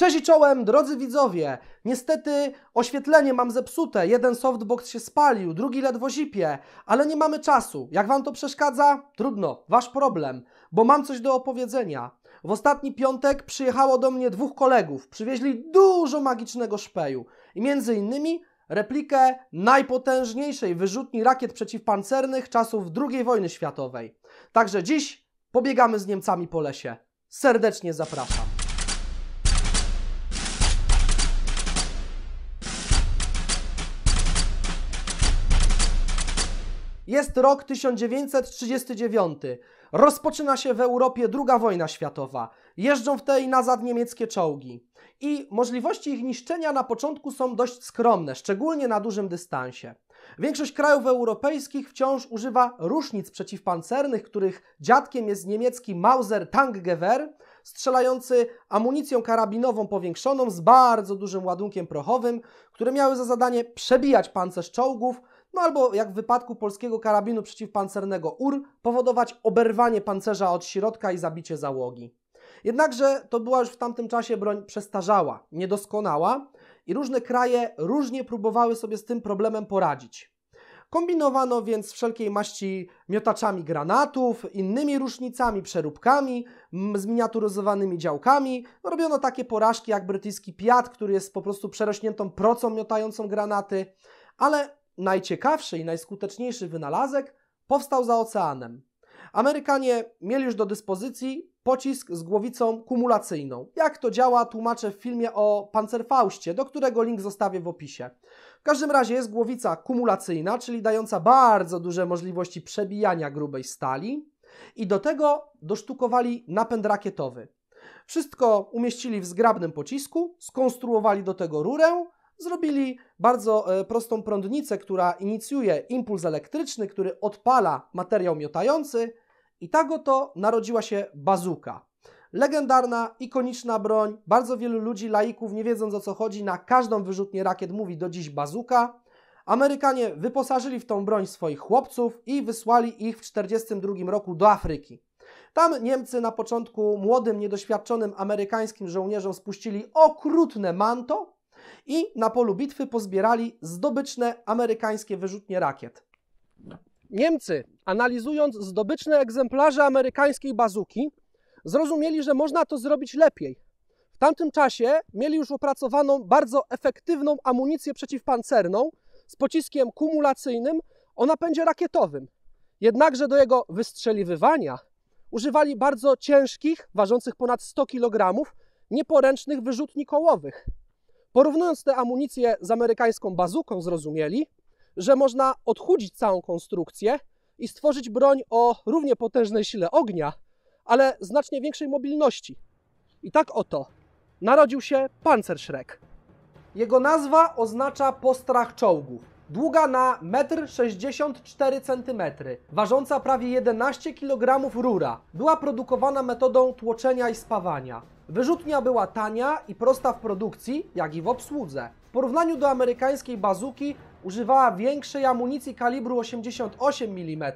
Cześć i czołem, drodzy widzowie. Niestety oświetlenie mam zepsute. Jeden softbox się spalił, drugi ledwo zipie, ale nie mamy czasu. Jak wam to przeszkadza? Trudno, wasz problem, bo mam coś do opowiedzenia. W ostatni piątek przyjechało do mnie dwóch kolegów. Przywieźli dużo magicznego szpeju i między innymi replikę najpotężniejszej wyrzutni rakiet przeciwpancernych czasów II wojny światowej. Także dziś pobiegamy z Niemcami po lesie. Serdecznie zapraszam. Jest rok 1939. Rozpoczyna się w Europie II wojna światowa. Jeżdżą w tej nazad niemieckie czołgi. I możliwości ich niszczenia na początku są dość skromne, szczególnie na dużym dystansie. Większość krajów europejskich wciąż używa różnic przeciwpancernych, których dziadkiem jest niemiecki Mauser Tankgewehr, strzelający amunicją karabinową powiększoną z bardzo dużym ładunkiem prochowym, które miały za zadanie przebijać pancerz czołgów, no albo jak w wypadku polskiego karabinu przeciwpancernego UR, powodować oberwanie pancerza od środka i zabicie załogi. Jednakże to była już w tamtym czasie broń przestarzała, niedoskonała i różne kraje różnie próbowały sobie z tym problemem poradzić. Kombinowano więc wszelkiej maści miotaczami granatów, innymi różnicami, przeróbkami, zminiaturyzowanymi działkami. Robiono takie porażki jak brytyjski Piat, który jest po prostu przerośniętą procą miotającą granaty, ale najciekawszy i najskuteczniejszy wynalazek powstał za oceanem. Amerykanie mieli już do dyspozycji pocisk z głowicą kumulacyjną. Jak to działa, tłumaczę w filmie o Panzerfaustie, do którego link zostawię w opisie. W każdym razie jest głowica kumulacyjna, czyli dająca bardzo duże możliwości przebijania grubej stali i do tego dosztukowali napęd rakietowy. Wszystko umieścili w zgrabnym pocisku, skonstruowali do tego rurę, zrobili bardzo prostą prądnicę, która inicjuje impuls elektryczny, który odpala materiał miotający i tak oto narodziła się bazuka. Legendarna, ikoniczna broń. Bardzo wielu ludzi, laików, nie wiedząc o co chodzi, na każdą wyrzutnię rakiet mówi do dziś bazuka. Amerykanie wyposażyli w tą broń swoich chłopców i wysłali ich w 1942 roku do Afryki. Tam Niemcy na początku młodym, niedoświadczonym amerykańskim żołnierzom spuścili okrutne manto i na polu bitwy pozbierali zdobyczne amerykańskie wyrzutnie rakiet. Niemcy, analizując zdobyczne egzemplarze amerykańskiej bazuki, zrozumieli, że można to zrobić lepiej. W tamtym czasie mieli już opracowaną bardzo efektywną amunicję przeciwpancerną z pociskiem kumulacyjnym o napędzie rakietowym. Jednakże do jego wystrzeliwywania używali bardzo ciężkich, ważących ponad 100 kg, nieporęcznych wyrzutni kołowych. Porównując tę amunicję z amerykańską bazuką, zrozumieli, że można odchudzić całą konstrukcję i stworzyć broń o równie potężnej sile ognia, ale znacznie większej mobilności. I tak oto narodził się Panzerschreck. Jego nazwa oznacza postrach czołgów. Długa na 1,64 cm, ważąca prawie 11 kg rura, była produkowana metodą tłoczenia i spawania. Wyrzutnia była tania i prosta w produkcji, jak i w obsłudze. W porównaniu do amerykańskiej bazuki używała większej amunicji kalibru 88 mm,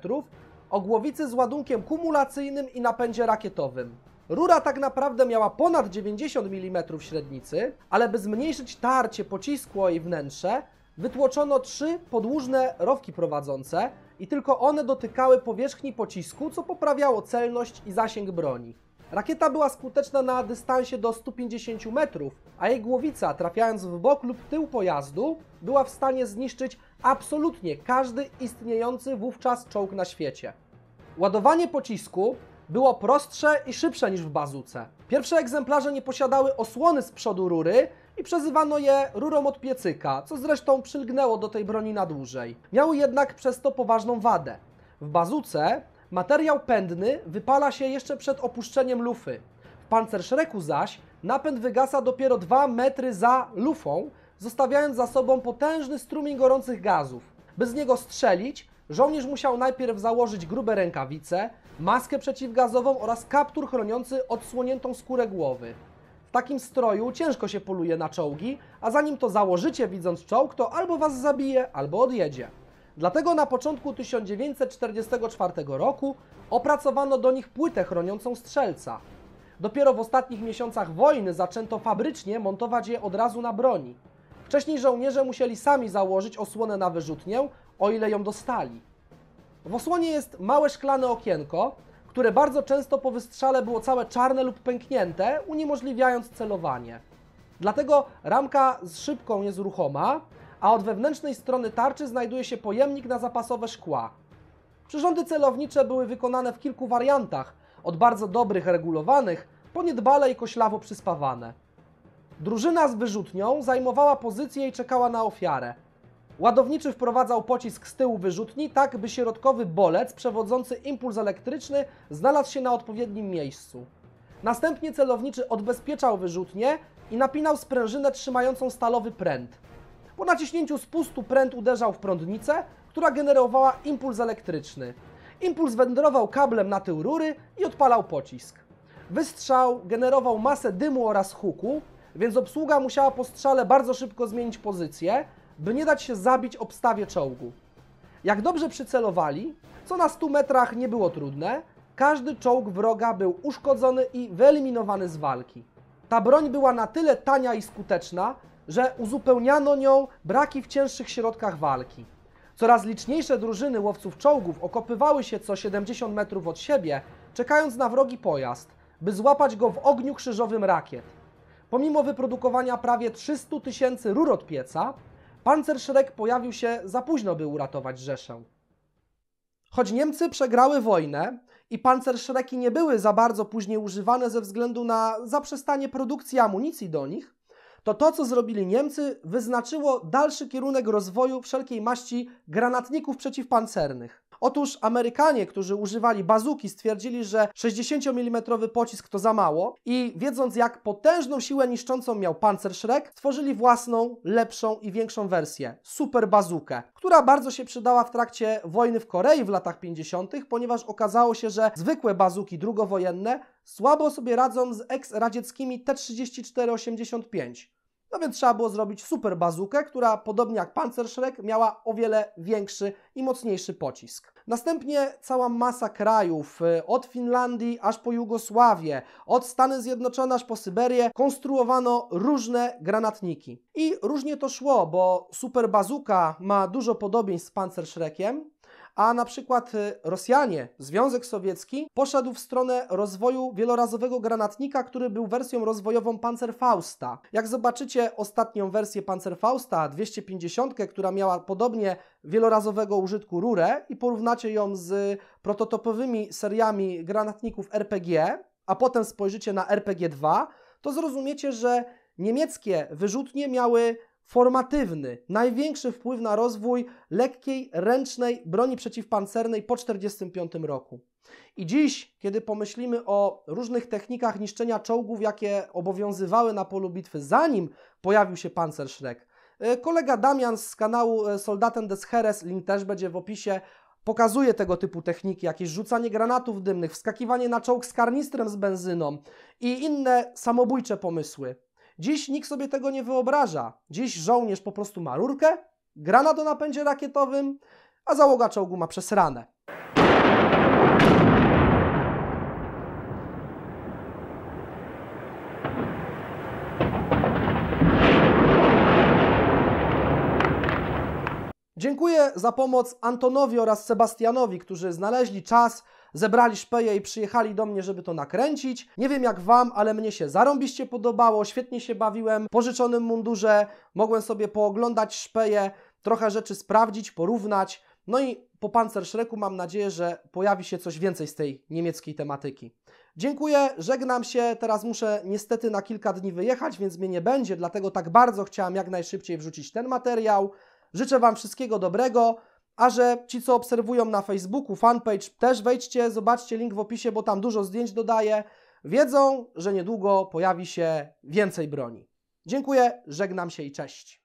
o głowicy z ładunkiem kumulacyjnym i napędzie rakietowym. Rura tak naprawdę miała ponad 90 mm średnicy, ale by zmniejszyć tarcie pocisku o jej wnętrze, wytłoczono 3 podłużne rowki prowadzące i tylko one dotykały powierzchni pocisku, co poprawiało celność i zasięg broni. Rakieta była skuteczna na dystansie do 150 metrów, a jej głowica, trafiając w bok lub tył pojazdu, była w stanie zniszczyć absolutnie każdy istniejący wówczas czołg na świecie. Ładowanie pocisku było prostsze i szybsze niż w bazuce. Pierwsze egzemplarze nie posiadały osłony z przodu rury i przezywano je rurą od piecyka, co zresztą przylgnęło do tej broni na dłużej. Miały jednak przez to poważną wadę. W bazuce materiał pędny wypala się jeszcze przed opuszczeniem lufy. W Panzerschrecku zaś napęd wygasa dopiero 2 metry za lufą, zostawiając za sobą potężny strumień gorących gazów. By z niego strzelić, żołnierz musiał najpierw założyć grube rękawice, maskę przeciwgazową oraz kaptur chroniący odsłoniętą skórę głowy. W takim stroju ciężko się poluje na czołgi, a zanim to założycie, widząc czołg, to albo was zabije, albo odjedzie. Dlatego na początku 1944 roku opracowano do nich płytę chroniącą strzelca. Dopiero w ostatnich miesiącach wojny zaczęto fabrycznie montować je od razu na broni. Wcześniej żołnierze musieli sami założyć osłonę na wyrzutnię, o ile ją dostali. W osłonie jest małe szklane okienko, które bardzo często po wystrzale było całe czarne lub pęknięte, uniemożliwiając celowanie. Dlatego ramka z szybką jest ruchoma, a od wewnętrznej strony tarczy znajduje się pojemnik na zapasowe szkła. Przyrządy celownicze były wykonane w kilku wariantach, od bardzo dobrych, regulowanych, po niedbale i koślawo przyspawane. Drużyna z wyrzutnią zajmowała pozycję i czekała na ofiarę. Ładowniczy wprowadzał pocisk z tyłu wyrzutni, tak by środkowy bolec przewodzący impuls elektryczny znalazł się na odpowiednim miejscu. Następnie celowniczy odbezpieczał wyrzutnię i napinał sprężynę trzymającą stalowy pręt. Po naciśnięciu spustu pręt uderzał w prądnicę, która generowała impuls elektryczny. Impuls wędrował kablem na tył rury i odpalał pocisk. Wystrzał generował masę dymu oraz huku, więc obsługa musiała po strzale bardzo szybko zmienić pozycję, by nie dać się zabić obstawie czołgu. Jak dobrze przycelowali, co na 100 metrach nie było trudne, każdy czołg wroga był uszkodzony i wyeliminowany z walki. Ta broń była na tyle tania i skuteczna, że uzupełniano nią braki w cięższych środkach walki. Coraz liczniejsze drużyny łowców czołgów okopywały się co 70 metrów od siebie, czekając na wrogi pojazd, by złapać go w ogniu krzyżowym rakiet. Pomimo wyprodukowania prawie 300 000 rur od pieca, Panzerschreck pojawił się za późno, by uratować Rzeszę. Choć Niemcy przegrały wojnę i Panzerschrecki nie były za bardzo później używane ze względu na zaprzestanie produkcji amunicji do nich, to, co zrobili Niemcy, wyznaczyło dalszy kierunek rozwoju wszelkiej maści granatników przeciwpancernych. Otóż Amerykanie, którzy używali bazuki, stwierdzili, że 60 mm pocisk to za mało i wiedząc, jak potężną siłę niszczącą miał Panzerschreck, stworzyli własną, lepszą i większą wersję, super bazukę, która bardzo się przydała w trakcie wojny w Korei w latach 50., ponieważ okazało się, że zwykłe bazuki drugowojenne słabo sobie radzą z ex-radzieckimi T-34-85. No więc trzeba było zrobić super bazukę, która podobnie jak Panzerschreck miała o wiele większy i mocniejszy pocisk. Następnie cała masa krajów, od Finlandii aż po Jugosławię, od Stany Zjednoczone aż po Syberię, konstruowano różne granatniki. I różnie to szło, bo super bazuka ma dużo podobieństw z Panzerschreckiem, a na przykład Rosjanie, Związek Sowiecki, poszedł w stronę rozwoju wielorazowego granatnika, który był wersją rozwojową Panzerfausta. Jak zobaczycie ostatnią wersję Panzerfausta 250, która miała podobnie wielorazowego użytku rurę i porównacie ją z prototypowymi seriami granatników RPG, a potem spojrzycie na RPG-2, to zrozumiecie, że niemieckie wyrzutnie miały formatywny, największy wpływ na rozwój lekkiej, ręcznej broni przeciwpancernej po 1945 roku. I dziś, kiedy pomyślimy o różnych technikach niszczenia czołgów, jakie obowiązywały na polu bitwy, zanim pojawił się Panzerschreck, kolega Damian z kanału Soldaten des Heeres, link też będzie w opisie, pokazuje tego typu techniki, jakieś rzucanie granatów dymnych, wskakiwanie na czołg z karnistrem z benzyną i inne samobójcze pomysły. Dziś nikt sobie tego nie wyobraża. Dziś żołnierz po prostu ma rurkę, granat o napędzie rakietowym, a załoga czołgu ma przesrane. Dziękuję za pomoc Antonowi oraz Sebastianowi, którzy znaleźli czas, zebrali szpeje i przyjechali do mnie, żeby to nakręcić. Nie wiem jak Wam, ale mnie się zarąbiście podobało, świetnie się bawiłem w pożyczonym mundurze, mogłem sobie pooglądać szpeje, trochę rzeczy sprawdzić, porównać. No i po Panzerschrecku mam nadzieję, że pojawi się coś więcej z tej niemieckiej tematyki. Dziękuję, żegnam się, teraz muszę niestety na kilka dni wyjechać, więc mnie nie będzie, dlatego tak bardzo chciałem jak najszybciej wrzucić ten materiał. Życzę Wam wszystkiego dobrego, a że ci, co obserwują na Facebooku, fanpage, też wejdźcie, zobaczcie link w opisie, bo tam dużo zdjęć dodaję, wiedzą, że niedługo pojawi się więcej broni. Dziękuję, żegnam się i cześć.